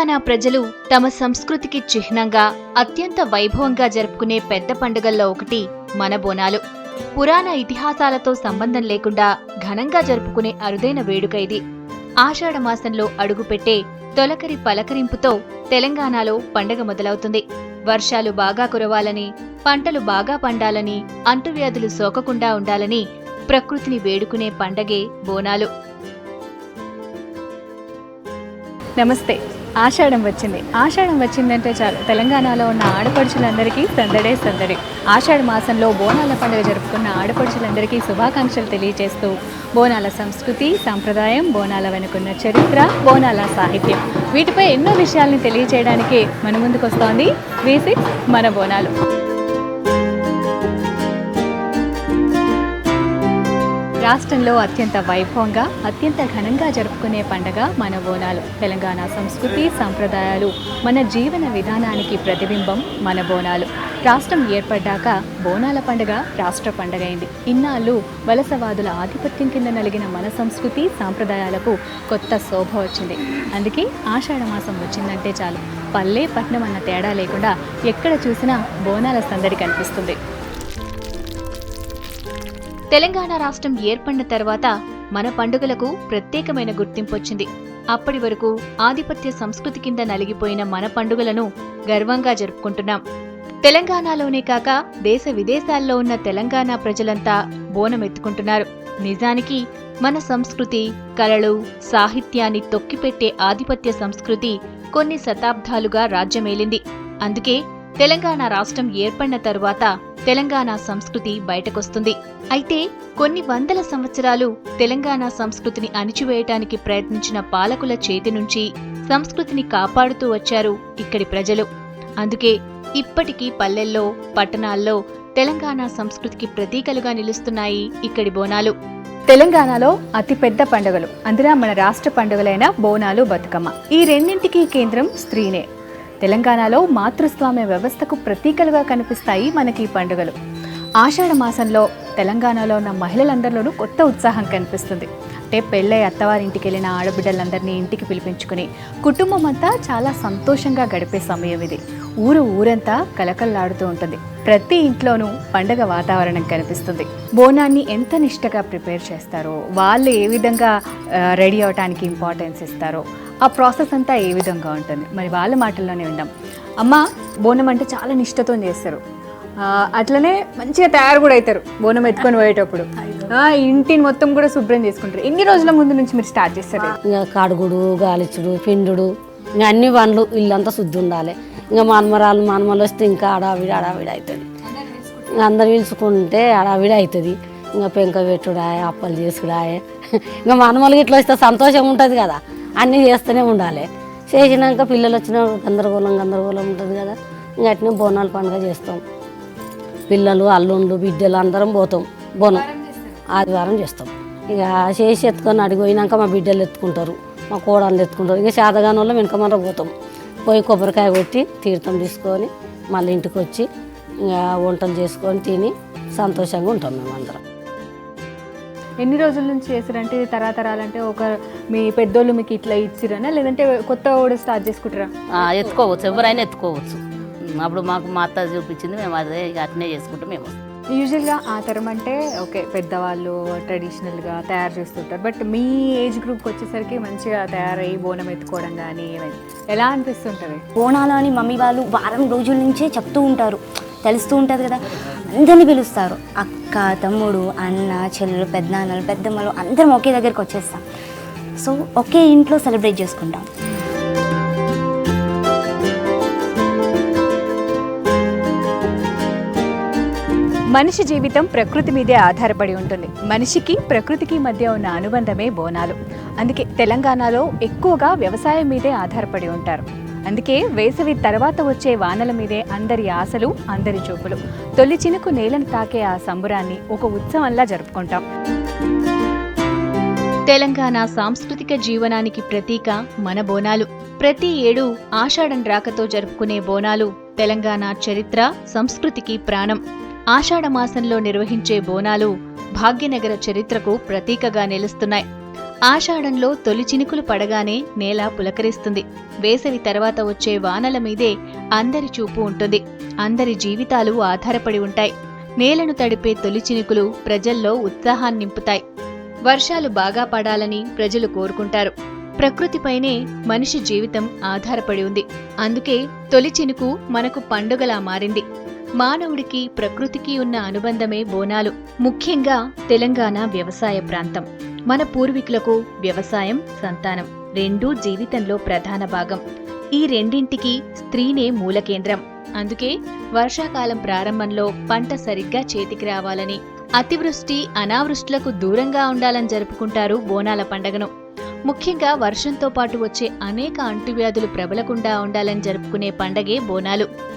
తెలంగాణ ప్రజలు తమ సంస్కృతికి చిహ్నంగా అత్యంత వైభవంగా జరుపుకునే పెద్ద పండుగల్లో ఒకటి మన బోనాలు. పురాణ ఇతిహాసాలతో సంబంధం లేకుండా ఘనంగా జరుపుకునే అరుదైన వేడుక ఇది. ఆషాఢమాసంలో అడుగుపెట్టే తొలకరి పలకరింపుతో తెలంగాణలో పండగ మొదలవుతుంది. వర్షాలు బాగా కురవాలని, పంటలు బాగా పండాలని, అంటువ్యాధులు సోకకుండా ఉండాలని ప్రకృతిని వేడుకునే పండగే బోనాలు. నమస్తే. ఆషాఢం వచ్చిందంటే చాలు తెలంగాణలో ఉన్న ఆడపడుచులందరికీ సందడే సందడి. ఆషాఢ మాసంలో బోనాల పండుగ జరుపుకున్న ఆడపడుచులందరికీ శుభాకాంక్షలు తెలియజేస్తూ బోనాల సంస్కృతి, సంప్రదాయం, బోనాల వెనుకున్న చరిత్ర, బోనాల సాహిత్యం, వీటిపై ఎన్నో విషయాల్ని తెలియజేయడానికి మన ముందుకు వస్తోంది V6 మన బోనాలు. రాష్ట్రంలో అత్యంత వైభవంగా, అత్యంత ఘనంగా జరుపుకునే పండగ మన బోనాలు. తెలంగాణ సంస్కృతి, సంప్రదాయాలు, మన జీవన విధానానికి ప్రతిబింబం మన బోనాలు. రాష్ట్రం ఏర్పడ్డాక బోనాల పండుగ రాష్ట్ర పండుగ అయింది. ఇన్నాళ్ళు వలసవాదుల ఆధిపత్యం కింద నలిగిన మన సంస్కృతి, సాంప్రదాయాలకు కొత్త శోభ వచ్చింది. అందుకే ఆషాఢ మాసం వచ్చిందంటే చాలు పల్లె పట్నం అన్న తేడా లేకుండా ఎక్కడ చూసినా బోనాల సందడి కనిపిస్తుంది. తెలంగాణ రాష్ట్రం ఏర్పడిన తర్వాత మన పండుగలకు ప్రత్యేకమైన గుర్తింపొచ్చింది. అప్పటి వరకు ఆధిపత్య సంస్కృతి కింద నలిగిపోయిన మన పండుగలను గర్వంగా జరుపుకుంటున్నాం. తెలంగాణలోనే కాక దేశ విదేశాల్లో ఉన్న తెలంగాణ ప్రజలంతా బోనమెత్తుకుంటున్నారు. నిజానికి మన సంస్కృతి, కళలు, సాహిత్యాన్ని తొక్కిపెట్టే ఆధిపత్య సంస్కృతి కొన్ని శతాబ్దాలుగా రాజ్యమేలింది. అందుకే తెలంగాణ రాష్ట్రం ఏర్పడిన తరువాత తెలంగాణ సంస్కృతి బయటకొస్తుంది. అయితే కొన్ని వందల సంవత్సరాలు తెలంగాణ సంస్కృతిని అణిచివేయటానికి ప్రయత్నించిన పాలకుల చేతి నుంచి సంస్కృతిని కాపాడుతూ వచ్చారు ఇక్కడి ప్రజలు. అందుకే ఇప్పటికీ పల్లెల్లో, పట్టణాల్లో తెలంగాణ సంస్కృతికి ప్రతీకలుగా నిలుస్తున్నాయి ఇక్కడి బోనాలు. తెలంగాణలో అతిపెద్ద పండుగలు, అందులో మన రాష్ట్ర పండుగలైన బోనాలు, బతుకమ్మ, ఈ రెండింటికి కేంద్రం స్త్రీనే. తెలంగాణలో మాతృస్వామ్య వ్యవస్థకు ప్రతీకలుగా కనిపిస్తాయి మనకి ఈ పండుగలు. ఆషాఢ మాసంలో తెలంగాణలో ఉన్న మహిళలందరిలోనూ కొత్త ఉత్సాహం కనిపిస్తుంది. అంటే పెళ్ళై అత్తవారింటికి వెళ్ళిన ఆడబిడ్డలందరినీ ఇంటికి పిలిపించుకుని కుటుంబం అంతా చాలా సంతోషంగా గడిపే సమయం ఇది. ఊరంతా కలకల్లాడుతూ ఉంటుంది. ప్రతి ఇంట్లోనూ పండగ వాతావరణం కనిపిస్తుంది. బోనాన్ని ఎంత నిష్టగా ప్రిపేర్ చేస్తారో, వాళ్ళు ఏ విధంగా రెడీ అవడానికి ఇంపార్టెన్స్ ఇస్తారో, ఆ ప్రాసెస్ అంతా ఏ విధంగా ఉంటుంది మరి వాళ్ళ మాటల్లోనే విందాం. అమ్మ, బోనం అంటే చాలా నిష్టతో చేస్తారు, అట్లనే మంచిగా తయారు కూడా అవుతారు. బోనం ఎత్తుకొని పోయేటప్పుడు ఇంటిని మొత్తం కూడా శుభ్రం చేసుకుంటారు. ఎన్ని రోజుల ముందు నుంచి మీరు స్టార్ట్ చేస్తారు? ఇంకా కడుగుడు, గాలిచుడు, పిండుడు, ఇంకా అన్ని పనులు, ఇల్లంతా శుద్ధి ఉండాలి. ఇంకా మనమలు వస్తే ఇంకా అడావిడి అవుతుంది. ఇంకా అందరు పిలుచుకుంటే అడావిడి అవుతుంది. ఇంకా పెంక పెట్టుడాయ, అప్పలు చేసుడాయ, ఇంకా మనమలకి ఇట్లా వస్తే సంతోషం ఉంటుంది కదా, అన్నీ చేస్తూనే ఉండాలి. చేసినాక పిల్లలు వచ్చిన గందరగోళం ఉంటుంది కదా, ఇంకా అట్నే బోనాల పండుగ చేస్తాం. పిల్లలు, అల్లుండ్లు, బిడ్డలు అందరం పోతాం. బోనం ఆదివారం చేస్తాం. ఇక చేసి ఎత్తుకొని అడిగిపోయినాక మా బిడ్డలు ఎత్తుకుంటారు, మా కోడళ్ళు ఎత్తుకుంటారు. ఇక శాతగాని వల్ల వెనక మన పోతాం. పోయి కొబ్బరికాయ కొట్టి తీర్థం తీసుకొని మళ్ళీ ఇంటికి వచ్చి ఇంకా వంటలు చేసుకొని తిని సంతోషంగా ఉంటాం మేము అందరం. ఎన్ని రోజుల నుంచి చేస్తారంటే తరాలంటే ఒక మీ పెద్దోళ్ళు మీకు ఇట్లా ఇచ్చిరనా, లేదంటే కొత్త కూడా స్టార్ట్ చేసుకుంటారా? ఎత్తుకోవచ్చు, ఎవరైనా ఎత్తుకోవచ్చు. అప్పుడు మాకు మా అత్త చూపించింది, మేము అదే అట్నే చేసుకుంటాం. మేము యూజువల్గా ఆ తరం అంటే ఓకే, పెద్దవాళ్ళు ట్రెడిషనల్గా తయారు చేస్తుంటారు. బట్ మీ ఏజ్ గ్రూప్కి వచ్చేసరికి మంచిగా తయారయ్యి బోనం ఎత్తుకోవడం కానీ ఎలా అనిపిస్తుంటుంది? బోనాలు అని మమ్మీ వాళ్ళు వారం రోజుల నుంచే చెప్తూ ఉంటారు, తెలుస్తూ ఉంటుంది కదా. అందరినీ పిలుస్తారు, అక్క, తమ్ముడు, అన్న, చెల్లెలు, పెద్దనాన్నలు, పెద్దమ్మలు అందరం ఒకే దగ్గరికి వచ్చేస్తాం. సో ఒకే ఇంట్లో సెలబ్రేట్ చేసుకుంటాం. మనిషి జీవితం ప్రకృతి మీదే ఆధారపడి ఉంటుంది. మనిషికి ప్రకృతికి మధ్య ఉన్న అనుబంధమే బోనాలు. అందుకే తెలంగాణలో ఎక్కువగా వ్యవసాయం మీదే ఆధారపడి ఉంటారు. అందుకే వేసవి తర్వాత వచ్చే వానల మీదే అందరి ఆశలు, అందరి చూపులు. తొలి చినుకు నేలను తాకే ఆ సంబురాన్ని ఒక ఉత్సవంలా జరుపుకుంటాం. తెలంగాణ సాంస్కృతిక జీవనానికి ప్రతీక మన బోనాలు. ప్రతి ఏడు ఆషాఢం రాకతో జరుపుకునే బోనాలు తెలంగాణ చరిత్ర, సంస్కృతికి ప్రాణం. ఆషాఢమాసంలో నిర్వహించే బోనాలు భాగ్యనగర చరిత్రకు ప్రతీకగా నిలుస్తున్నాయి. ఆషాఢంలో తొలి చినుకులు పడగానే నేల పులకరిస్తుంది. వేసవి తర్వాత వచ్చే వానల మీదే అందరి చూపు ఉంటుంది. అందరి జీవితాలు ఆధారపడి ఉంటాయి. నేలను తడిపే తొలి చినుకులు ప్రజల్లో ఉత్సాహాన్ని నింపుతాయి. వర్షాలు బాగా పడాలని ప్రజలు కోరుకుంటారు. ప్రకృతిపైనే మనిషి జీవితం ఆధారపడి ఉంది. అందుకే తొలి చినుకు మనకు పండుగలా మారింది. మానవుడికి ప్రకృతికి ఉన్న అనుబంధమే బోనాలు. ముఖ్యంగా తెలంగాణ వ్యవసాయ ప్రాంతం. మన పూర్వీకులకు వ్యవసాయం, సంతానం రెండూ జీవితంలో ప్రధాన భాగం. ఈ రెండింటికి స్త్రీనే మూల కేంద్రం. అందుకే వర్షాకాలం ప్రారంభంలో పంట సరిగ్గా చేతికి రావాలని, అతివృష్టి అనావృష్టులకు దూరంగా ఉండాలని జరుపుకుంటారు బోనాల పండగను. ముఖ్యంగా వర్షంతో పాటు వచ్చే అనేక అంటువ్యాధులు ప్రబలకుండా ఉండాలని జరుపుకునే పండగే బోనాలు.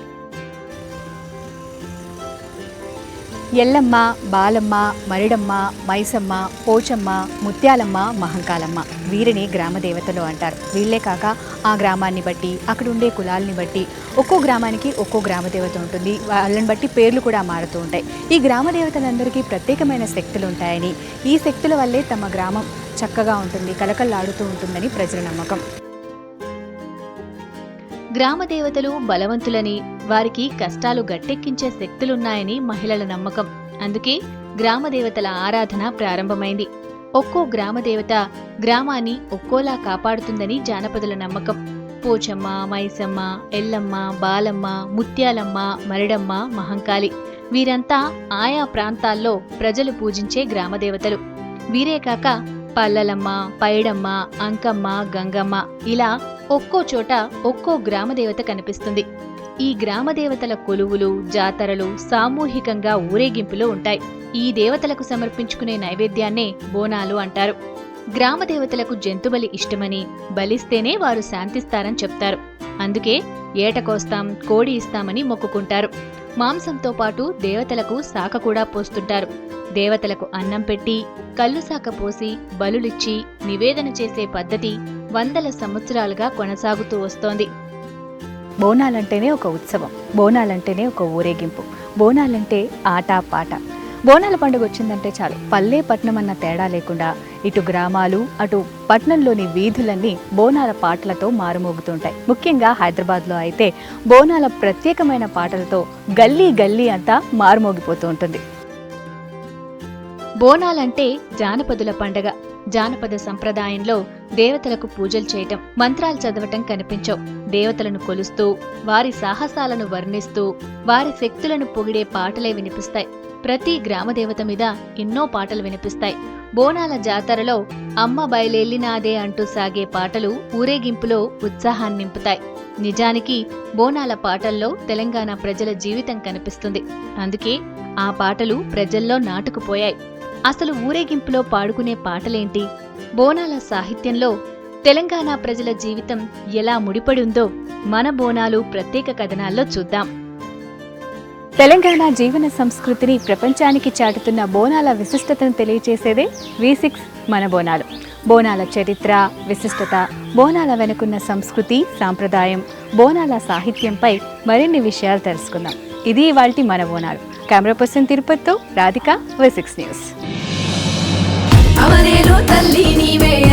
ఎల్లమ్మ, బాలమ్మ, మరిడమ్మ, మైసమ్మ, పోచమ్మ, ముత్యాలమ్మ, మహంకాలమ్మ వీరిని గ్రామదేవతలు అంటారు. వీళ్లే కాక ఆ గ్రామాన్ని బట్టి, అక్కడ ఉండే కులాలని బట్టి ఒక్కో గ్రామానికి ఒక్కో గ్రామదేవత ఉంటుంది. వాళ్ళని బట్టి పేర్లు కూడా మారుతూ ఉంటాయి. ఈ గ్రామదేవతలందరికీ ప్రత్యేకమైన శక్తులు ఉంటాయని, ఈ శక్తుల వల్లే తమ గ్రామం చక్కగా ఉంటుంది, కలకల్లాడుతూ ఉంటుందని ప్రజల నమ్మకం. గ్రామదేవతలు బలవంతులని, వారికి కష్టాలు గట్టెక్కించే శక్తులున్నాయని మహిళల నమ్మకం. అందుకే గ్రామదేవతల ఆరాధన ప్రారంభమైంది. ఒక్కో గ్రామదేవత గ్రామాన్ని ఒక్కోలా కాపాడుతుందని జానపదుల నమ్మకం. పోచమ్మ, మైసమ్మ, ఎల్లమ్మ, బాలమ్మ, ముత్యాలమ్మ, మరిడమ్మ, మహంకాళి వీరంతా ఆయా ప్రాంతాల్లో ప్రజలు పూజించే గ్రామదేవతలు. వీరే కాక పల్లలమ్మ, పైడమ్మ, అంకమ్మ, గంగమ్మ ఇలా ఒక్కో చోట ఒక్కో గ్రామదేవత కనిపిస్తుంది. ఈ గ్రామదేవతల కొలువులు, జాతరలు సామూహికంగా ఊరేగింపులో ఉంటాయి. ఈ దేవతలకు సమర్పించుకునే నైవేద్యాన్నే బోనాలు అంటారు. గ్రామదేవతలకు జంతుబలి ఇష్టమని, బలిస్తేనే వారు శాంతిస్తారని చెప్తారు. అందుకే ఏటకోస్తాం, కోడి ఇస్తామని మొక్కుకుంటారు. మాంసంతో పాటు దేవతలకు శాఖ కూడా పోస్తుంటారు. దేవతలకు అన్నం పెట్టి, కళ్ళు శాఖ పోసి, బలులిచ్చి నివేదన చేసే పద్ధతి వందల సంవత్సరాలుగా కొనసాగుతూ వస్తోంది. బోనాలంటేనే ఒక ఉత్సవం, బోనాలంటేనే ఒక ఊరేగింపు, బోనాలంటే ఆట పాట. బోనాల పండుగ వచ్చిందంటే చాలు పల్లె పట్నం అన్న తేడా లేకుండా ఇటు గ్రామాలు అటు పట్నంలోని వీధులన్నీ బోనాల పాటలతో మారుమోగుతుంటాయి. ముఖ్యంగా హైదరాబాద్లో అయితే బోనాల ప్రత్యేకమైన పాటలతో గల్లీ గల్లీ అంతా మారుమోగిపోతూ ఉంటుంది. బోనాలంటే జానపదుల పండగ. జానపద సంప్రదాయంలో దేవతలకు పూజలు చేయటం, మంత్రాలు చదవటం కనిపించవు. దేవతలను కొలుస్తూ, వారి సాహసాలను వర్ణిస్తూ, వారి శక్తులను పొగిడే పాటలే వినిపిస్తాయి. ప్రతి గ్రామదేవత మీద ఎన్నో పాటలు వినిపిస్తాయి. బోనాల జాతరలో అమ్మ బయలెల్లినాదే అంటూ సాగే పాటలు ఊరేగింపులో ఉత్సాహాన్ని నింపుతాయి. నిజానికి బోనాల పాటల్లో తెలంగాణ ప్రజల జీవితం కనిపిస్తుంది. అందుకే ఆ పాటలు ప్రజల్లో నాటుకుపోయాయి. అసలు ఊరేగింపులో పాడుకునే పాటలేంటి? బోనాల సాహిత్యంలో తెలంగాణ ప్రజల జీవితం ఎలా ముడిపడి ఉందో మన బోనాలు ప్రత్యేక కథనాల్లో చూద్దాం. తెలంగాణ జీవన సంస్కృతిని ప్రపంచానికి చాటుతున్న బోనాల విశిష్టతను తెలియచేసేదే V6 మన బోనాలు. బోనాల చరిత్ర, విశిష్టత, బోనాల వెనుకున్న సంస్కృతి, సాంప్రదాయం, బోనాల సాహిత్యంపై మరిన్ని విషయాలు తెలుసుకుందాం. ఇది ఇవాల్టి మన బోనాలు. కెమెరా పర్సన్ తిరుపతితో రాధిక, V6 న్యూస్. అవనేలో తల్లి నీవే